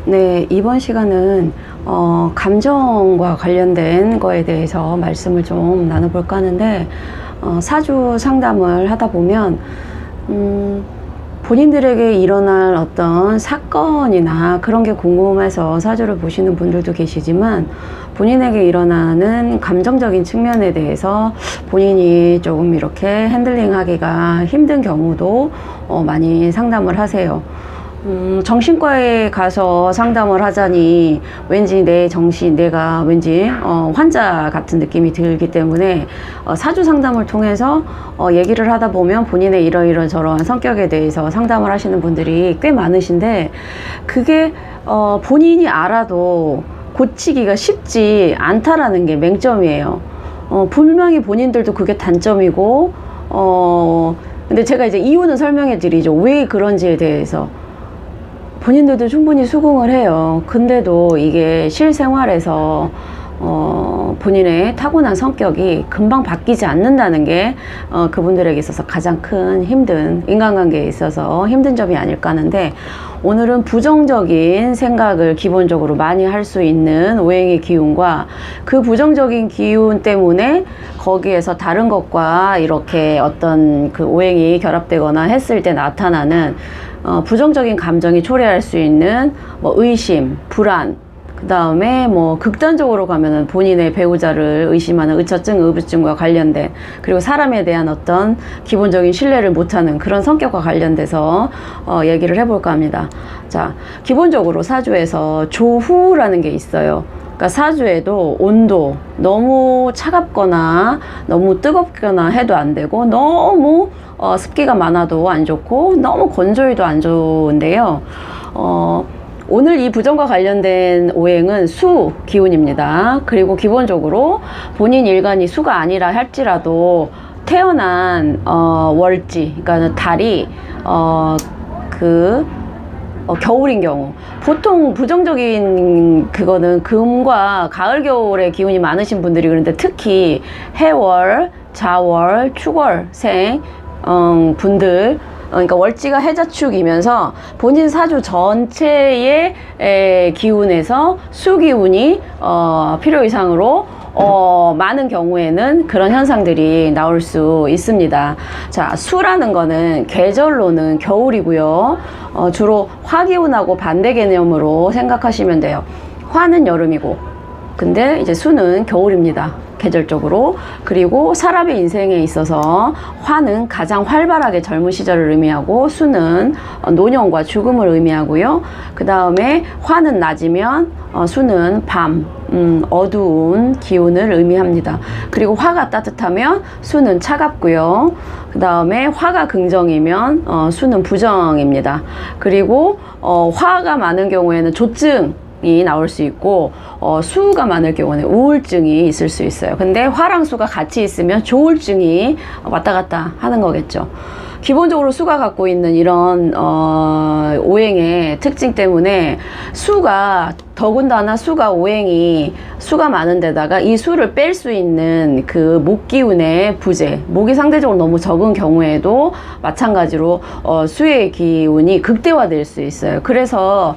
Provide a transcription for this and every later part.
네, 이번 시간은 감정과 관련된 거에 대해서 말씀을 좀 나눠볼까 하는데, 사주 상담을 하다 보면 본인들에게 일어날 어떤 사건이나 그런 게 궁금해서 사주를 보시는 분들도 계시지만, 본인에게 일어나는 감정적인 측면에 대해서 본인이 조금 이렇게 핸들링하기가 힘든 경우도 많이 상담을 하세요. 정신과에 가서 상담을 하자니 왠지 내가 왠지 환자 같은 느낌이 들기 때문에 사주 상담을 통해서 얘기를 하다 보면 본인의 이러저러한 성격에 대해서 상담을 하시는 분들이 꽤 많으신데, 그게 본인이 알아도 고치기가 쉽지 않다라는 게 맹점이에요. 분명히 본인들도 그게 단점이고, 근데 제가 이제 이유는 설명해 드리죠. 왜 그런지에 대해서. 본인들도 충분히 수긍을 해요. 근데도 이게 실생활에서 본인의 타고난 성격이 금방 바뀌지 않는다는 게 그분들에게 있어서 가장 큰 힘든, 인간관계에 있어서 힘든 점이 아닐까 하는데, 오늘은 부정적인 생각을 기본적으로 많이 할 수 있는 오행의 기운과 그 부정적인 기운 때문에 거기에서 다른 것과 이렇게 어떤 그 오행이 결합되거나 했을 때 나타나는 부정적인 감정이 초래할 수 있는 의심, 불안, 그 다음에 극단적으로 가면은 본인의 배우자를 의심하는 의처증, 의부증과 관련된, 그리고 사람에 대한 어떤 기본적인 신뢰를 못하는 그런 성격과 관련돼서 얘기를 해볼까 합니다. 자, 기본적으로 사주에서 조후라는 게 있어요. 그러니까 사주에도 온도, 너무 차갑거나 너무 뜨겁거나 해도 안 되고, 너무 습기가 많아도 안 좋고, 너무 건조해도 안 좋은데요. 오늘 이 부정과 관련된 오행은 수 기운입니다. 그리고 기본적으로 본인 일간이 수가 아니라 할지라도 태어난 월지, 그러니까 달이 겨울인 경우, 보통 부정적인 그거는 금과 가을 겨울의 기운이 많으신 분들이 그런데, 특히 해월, 자월, 축월생 분들, 그러니까 월지가 해자축이면서 본인 사주 전체의 기운에서 수 기운이 필요 이상으로 많은 경우에는 그런 현상들이 나올 수 있습니다. 자, 수라는 거는 계절로는 겨울이고요. 주로 화기운하고 반대 개념으로 생각하시면 돼요. 화는 여름이고, 근데 이제 수는 겨울입니다. 계절적으로. 그리고 사람의 인생에 있어서 화는 가장 활발하게 젊은 시절을 의미하고, 수는 노년과 죽음을 의미하고요. 그 다음에 화는 낮이면 수는 밤, 어두운 기운을 의미합니다. 그리고 화가 따뜻하면 수는 차갑고요. 그 다음에 화가 긍정이면 수는 부정입니다. 그리고 화가 많은 경우에는 조증이 나올 수 있고, 수가 많을 경우는 우울증이 있을 수 있어요. 근데 화랑 수가 같이 있으면 조울증이 왔다 갔다 하는 거겠죠. 기본적으로 수가 갖고 있는 이런 오행의 특징 때문에, 수가 더군다나 수가 오행이 수가 많은 데다가 이 수를 뺄 수 있는 그 목 기운의 부재, 목이 상대적으로 너무 적은 경우에도 마찬가지로 수의 기운이 극대화될 수 있어요. 그래서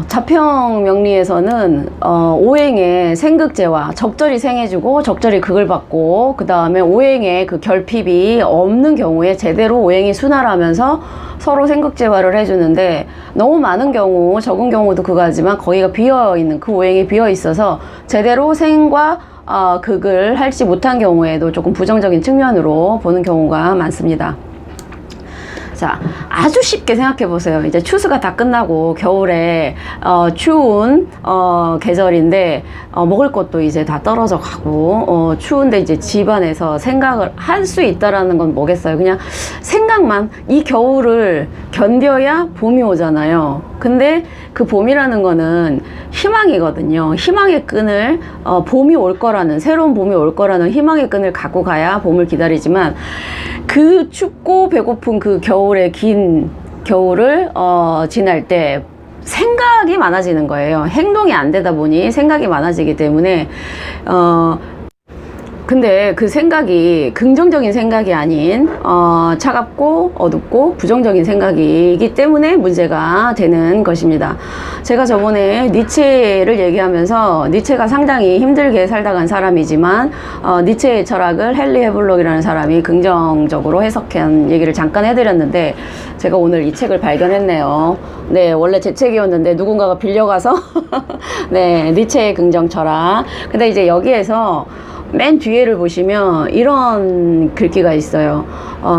자평 명리에서는 오행의 생극제와, 적절히 생해주고 적절히 극을 받고, 그 다음에 오행의 그 결핍이 없는 경우에 제대로 오행이 순활하면서 서로 생극제화를 해주는데, 너무 많은 경우, 적은 경우도 그거지만 거기가 비어있는, 그 오행이 비어있어서 제대로 생과 극을 하지 못한 경우에도 조금 부정적인 측면으로 보는 경우가 많습니다. 자, 아주 쉽게 생각해 보세요. 이제 추수가 다 끝나고 겨울에 추운 계절인데, 먹을 것도 이제 다 떨어져 가고 추운데 이제 집안에서 생각을 할 수 있다라는 건 뭐겠어요? 그냥 생각만, 이 겨울을 견뎌야 봄이 오잖아요. 근데 그 봄이라는 거는 희망이거든요. 희망의 끈을, 봄이 올 거라는, 새로운 봄이 올 거라는 희망의 끈을 갖고 가야 봄을 기다리지만, 그 춥고 배고픈 그 겨울의 긴 겨울을 지날 때 생각이 많아지는 거예요. 행동이 안 되다 보니 생각이 많아지기 때문에 근데 그 생각이 긍정적인 생각이 아닌 차갑고 어둡고 부정적인 생각이기 때문에 문제가 되는 것입니다. 제가 저번에 니체를 얘기하면서 니체가 상당히 힘들게 살다 간 사람이지만 니체의 철학을 헨리 헤블록이라는 사람이 긍정적으로 해석한 얘기를 잠깐 해드렸는데 제가 오늘 이 책을 발견했네요. 네, 원래 제 책이었는데 누군가가 빌려가서 네, 니체의 긍정 철학. 근데 이제 여기에서 맨 뒤에를 보시면 이런 글귀가 있어요.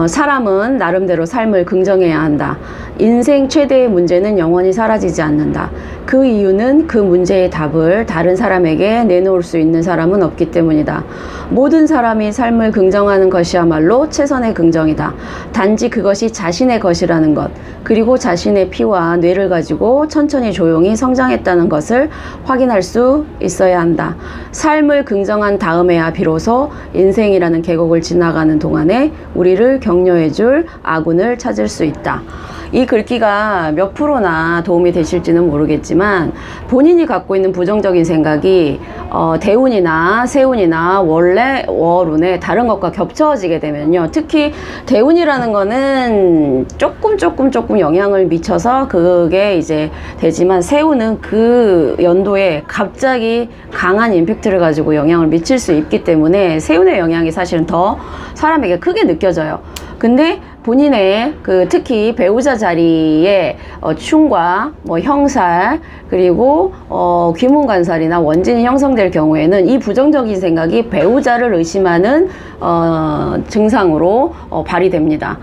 사람은 나름대로 삶을 긍정해야 한다. 인생 최대의 문제는 영원히 사라지지 않는다. 그 이유는 그 문제의 답을 다른 사람에게 내놓을 수 있는 사람은 없기 때문이다. 모든 사람이 삶을 긍정하는 것이야말로 최선의 긍정이다. 단지 그것이 자신의 것이라는 것, 그리고 자신의 피와 뇌를 가지고 천천히 조용히 성장했다는 것을 확인할 수 있어야 한다. 삶을 긍정한 다음에야 비로소 인생이라는 계곡을 지나가는 동안에 우리를 격려해줄 아군을 찾을 수 있다. 이 글귀가 몇 프로나 도움이 되실지는 모르겠지만 본인이 갖고 있는 부정적인 생각이 대운이나 세운이나 원래 월운에 다른 것과 겹쳐지게 되면요, 특히 대운이라는 거는 조금 영향을 미쳐서 그게 이제 되지만 세운은 그 연도에 갑자기 강한 임팩트를 가지고 영향을 미칠 수 있기 때문에 세운의 영향이 사실은 더 사람에게 크게 느껴져요. 근데 본인의 특히 배우자 자리에 충과 형살 그리고 귀문관살이나 원진이 형성될 경우에는 이 부정적인 생각이 배우자를 의심하는 증상으로 발휘됩니다.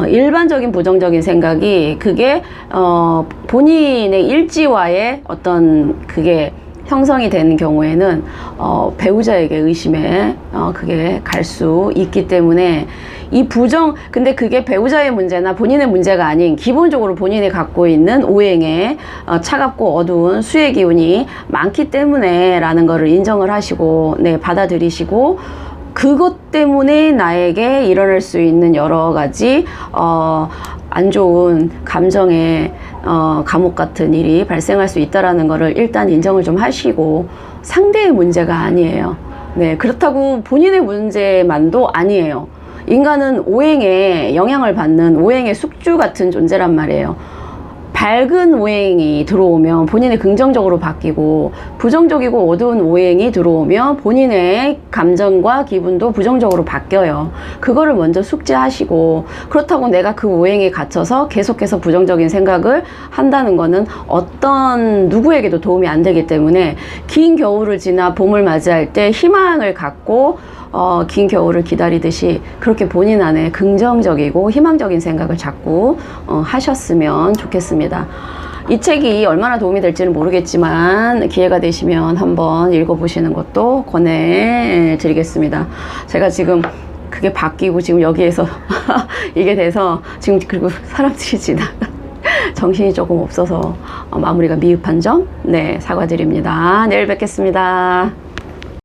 일반적인 부정적인 생각이 그게 본인의 일지와의 어떤 그게 형성이 되는 경우에는 배우자에게 의심에 그게 갈 수 있기 때문에 이 근데 그게 배우자의 문제나 본인의 문제가 아닌 기본적으로 본인이 갖고 있는 오행에 차갑고 어두운 수의 기운이 많기 때문에 라는 거를 인정을 하시고 네, 받아들이시고 그것 때문에 나에게 일어날 수 있는 여러 가지 안 좋은 감정의 감옥 같은 일이 발생할 수 있다라는 거를 일단 인정을 좀 하시고 상대의 문제가 아니에요. 네, 그렇다고 본인의 문제만도 아니에요. 인간은 오행에 영향을 받는 오행의 숙주 같은 존재란 말이에요. 밝은 오행이 들어오면 본인이 긍정적으로 바뀌고 부정적이고 어두운 오행이 들어오면 본인의 감정과 기분도 부정적으로 바뀌어요. 그거를 먼저 숙지하시고 그렇다고 내가 그 오행에 갇혀서 계속해서 부정적인 생각을 한다는 거는 어떤 누구에게도 도움이 안 되기 때문에 긴 겨울을 지나 봄을 맞이할 때 희망을 갖고 긴 겨울을 기다리듯이 그렇게 본인 안에 긍정적이고 희망적인 생각을 자꾸 하셨으면 좋겠습니다. 이 책이 얼마나 도움이 될지는 모르겠지만 기회가 되시면 한번 읽어보시는 것도 권해드리겠습니다. 제가 지금 그게 바뀌고 지금 여기에서 이게 돼서 지금 그리고 사람들이 지나가 정신이 조금 없어서 마무리가 미흡한 점 네, 사과드립니다. 내일 뵙겠습니다.